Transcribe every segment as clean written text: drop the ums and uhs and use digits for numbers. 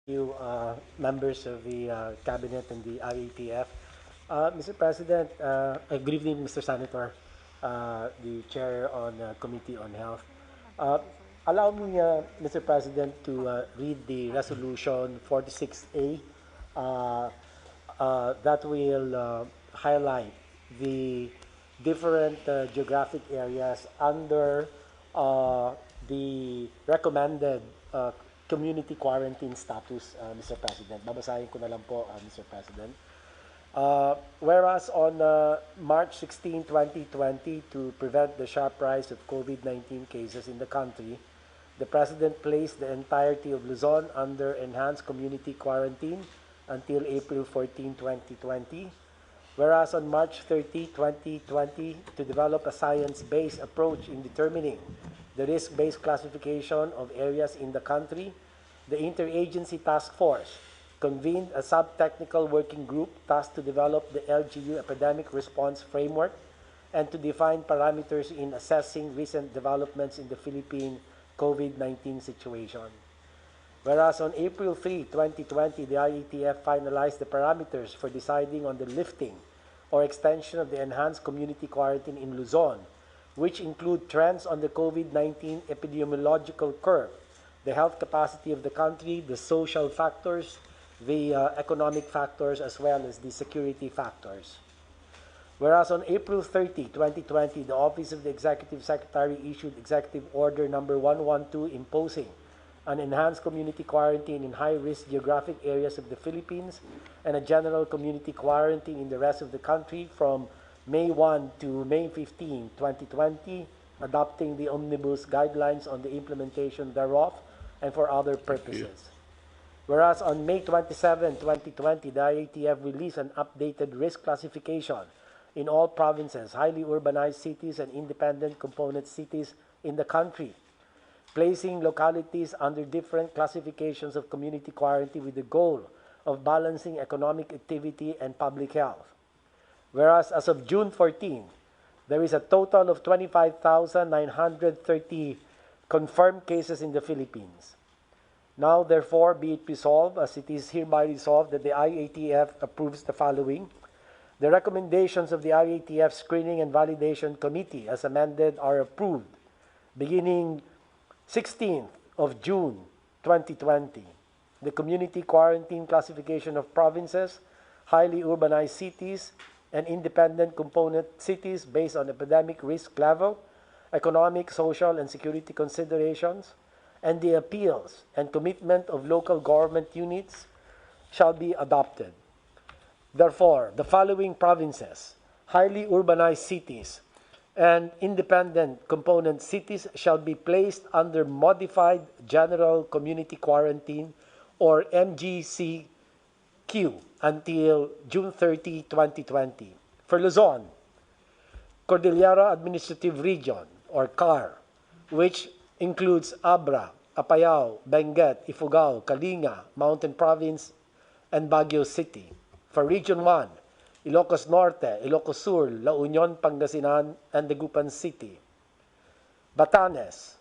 you, members of the Cabinet and the IATF. Mr. President, good evening, Mr. Senator, the Chair on Committee on Health. Uh, Allow me, Mr. President, to read the Resolution 46A that will highlight the different geographic areas under the recommended community quarantine status, Mr. President. Babasahin ko na lang po, Mr. President. Whereas on March 16, 2020, to prevent the sharp rise of COVID-19 cases in the country, the President placed the entirety of Luzon under enhanced community quarantine until April 14, 2020. Whereas on March 30, 2020, to develop a science-based approach in determining the risk-based classification of areas in the country, the Interagency Task Force convened a sub-technical working group tasked to develop the LGU Epidemic Response Framework and to define parameters in assessing recent developments in the Philippine COVID-19 situation. Whereas on April 3, 2020, the IATF finalized the parameters for deciding on the lifting or extension of the enhanced community quarantine in Luzon, which include trends on the COVID-19 epidemiological curve, the health capacity of the country, the social factors, the economic factors, as well as the security factors. Whereas on April 30, 2020, the Office of the Executive Secretary issued Executive Order number 112 imposing an enhanced community quarantine in high-risk geographic areas of the Philippines and a general community quarantine in the rest of the country from May 1 to May 15, 2020, adopting the omnibus guidelines on the implementation thereof and for other purposes. Whereas on May 27, 2020, the IATF released an updated risk classification in all provinces, highly urbanized cities, and independent component cities in the country, placing localities under different classifications of community quarantine with the goal of balancing economic activity and public health. Whereas as of June 14, there is a total of 25,930 confirmed cases in the Philippines. Now, therefore, be it resolved, as it is hereby resolved, that the IATF approves the following. The recommendations of the IATF Screening and Validation Committee, as amended, are approved beginning 16th of June 2020. The community quarantine classification of provinces, highly urbanized cities, and independent component cities based on epidemic risk level, economic, social, and security considerations, and the appeals and commitment of local government units shall be adopted. Therefore, the following provinces, highly urbanized cities, and independent component cities shall be placed under modified general community quarantine or MGCQ until June 30, 2020. For Luzon, Cordillera Administrative Region or CAR, which includes Abra, Apayao, Benguet, Ifugao, Kalinga, Mountain Province, and Baguio City. For Region 1, Ilocos Norte, Ilocos Sur, La Union, Pangasinan, and Dagupan City. Batanes,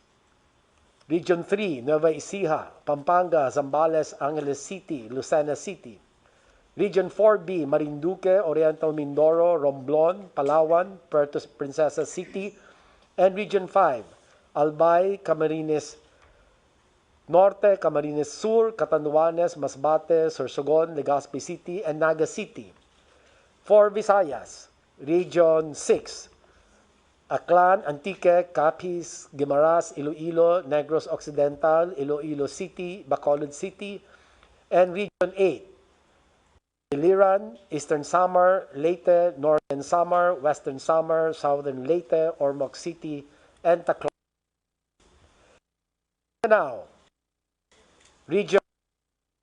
Region 3, Nueva Ecija, Pampanga, Zambales, Angeles City, Lucena City. Region 4B, Marinduque, Oriental Mindoro, Romblon, Palawan, Puerto Princesa City. And Region 5, Albay, Camarines Norte, Camarines Sur, Catanduanes, Masbate, Sorsogon, Legazpi City, and Naga City. For Visayas, Region 6, Aklan, Antique, Capiz, Guimaras, Iloilo, Negros Occidental, Iloilo City, Bacolod City, and Region 8, Iliran, Eastern Samar, Leyte, Northern Samar, Western Samar, Southern Leyte, Ormoc City, and Tacloban. Now, Region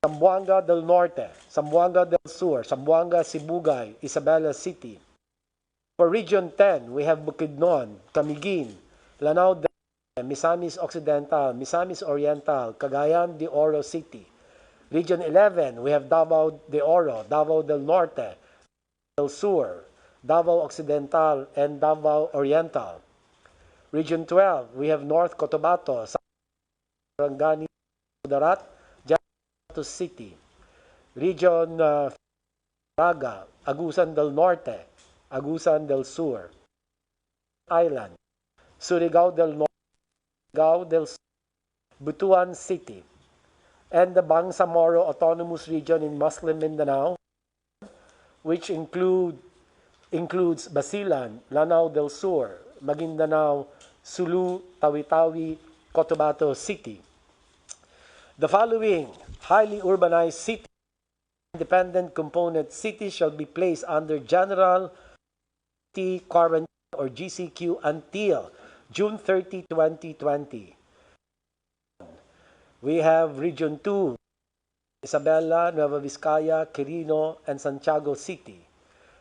Zamboanga del Norte, Zamboanga del Sur, Zamboanga, Sibugay, Isabela City. For Region 10, we have Bukidnon, Camiguin, Lanao del Norte, Misamis Occidental, Misamis Oriental, Cagayan de Oro City. Region 11, we have Davao de Oro, Davao del Norte, del Sur, Davao Occidental, and Davao Oriental. Region 12, we have North Cotabato, Sarangani, Darat, City, Region Raga, Agusan del Norte, Agusan del Sur, Island, Surigao del Norte, Surigao del Sur, Butuan City, and the Bangsamoro Autonomous Region in Muslim Mindanao, which includes Basilan, Lanao del Sur, Maguindanao, Sulu, Tawi-Tawi, Cotabato City. The following highly urbanized cities, independent component cities shall be placed under general quarantine or GCQ until June 30, 2020. We have Region 2, Isabela, Nueva Vizcaya, Quirino, and Santiago City.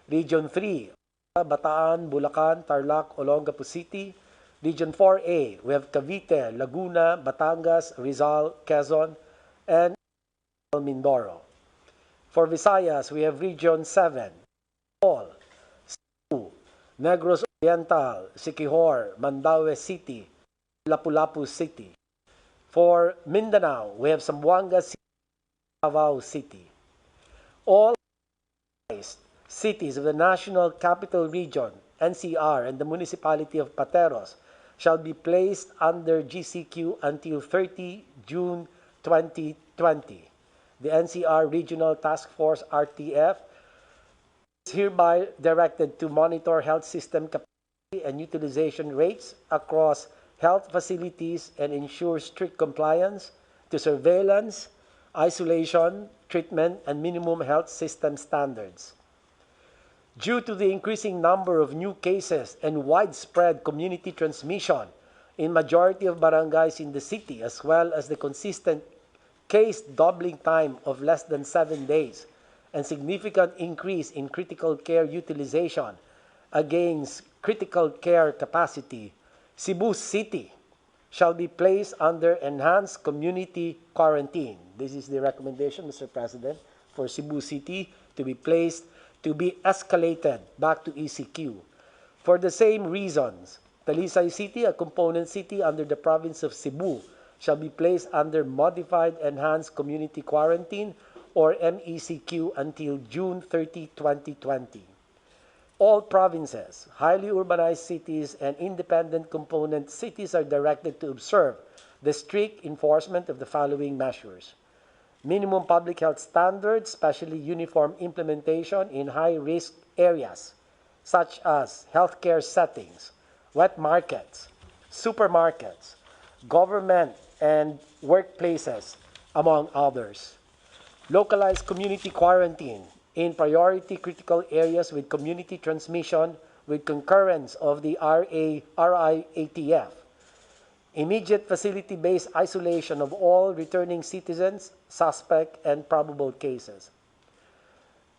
Region 3, Bataan, Bulacan, Tarlac, Olongapo City. Region 4A, we have Cavite, Laguna, Batangas, Rizal, Quezon, and Mindoro. For Visayas, we have Region 7, Bohol, Cebu, Negros Oriental, Siquijor, Mandaue City, Lapu-Lapu City. For Mindanao, we have Zamboanga City, Davao City. All cities of the National Capital Region, NCR, and the Municipality of Pateros shall be placed under GCQ until 30 June 2020. The NCR Regional Task Force RTF is hereby directed to monitor health system capacity and utilization rates across health facilities and ensure strict compliance to surveillance, isolation, treatment, and minimum health system standards. Due to the increasing number of new cases and widespread community transmission in majority of barangays in the city, as well as the consistent case doubling time of less than 7 days and significant increase in critical care utilization against critical care capacity, Cebu City shall be placed under enhanced community quarantine. This is the recommendation, Mr. President, for Cebu City to be escalated back to ECQ. For the same reasons, Talisay City, a component city under the province of Cebu, shall be placed under Modified Enhanced Community Quarantine or MECQ until June 30, 2020. All provinces, highly urbanized cities, and independent component cities are directed to observe the strict enforcement of the following measures. Minimum public health standards, especially uniform implementation in high-risk areas, such as healthcare settings, wet markets, supermarkets, government and workplaces, among others. Localized community quarantine in priority critical areas with community transmission with concurrence of the RIATF. Immediate facility-based isolation of all returning citizens, suspect, and probable cases.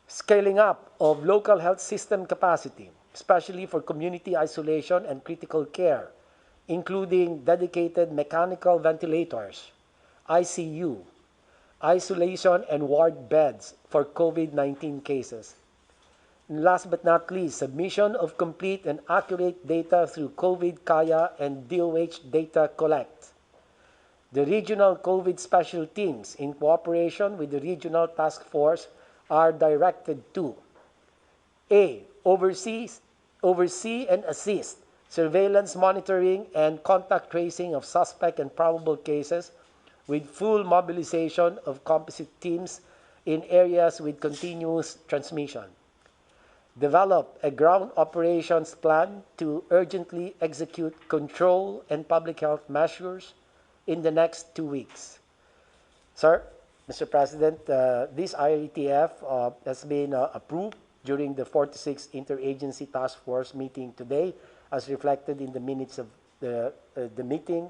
Scaling up of local health system capacity, especially for community isolation and critical care, including dedicated mechanical ventilators, ICU, isolation and ward beds for COVID-19 cases. And last but not least, submission of complete and accurate data through COVID Kaya and DOH data collect. The regional COVID special teams, in cooperation with the regional task force, are directed to A. Oversee and assist surveillance monitoring and contact tracing of suspect and probable cases with full mobilization of composite teams in areas with continuous transmission. Develop a ground operations plan to urgently execute control and public health measures in the next 2 weeks. Sir, Mr. President, this IATF has been approved during the 46th Interagency Task Force meeting today, as reflected in the minutes of the meeting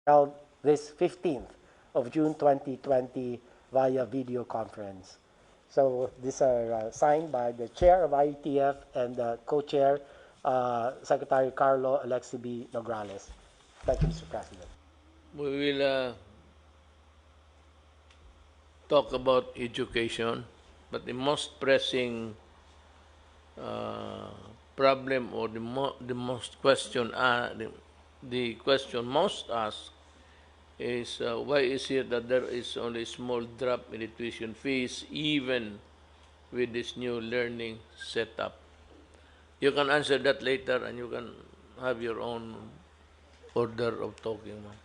held this 15th of June 2020 via video conference. So these are signed by the chair of IETF and the co-chair, Secretary Carlo Alexi B. Nograles. Thank you, Mr. President. We will talk about education, but the most pressing problem or the question most asked is why is it that there is only a small drop in the tuition fees even with this new learning setup? You can answer that later and you can have your own order of talking, ma'am.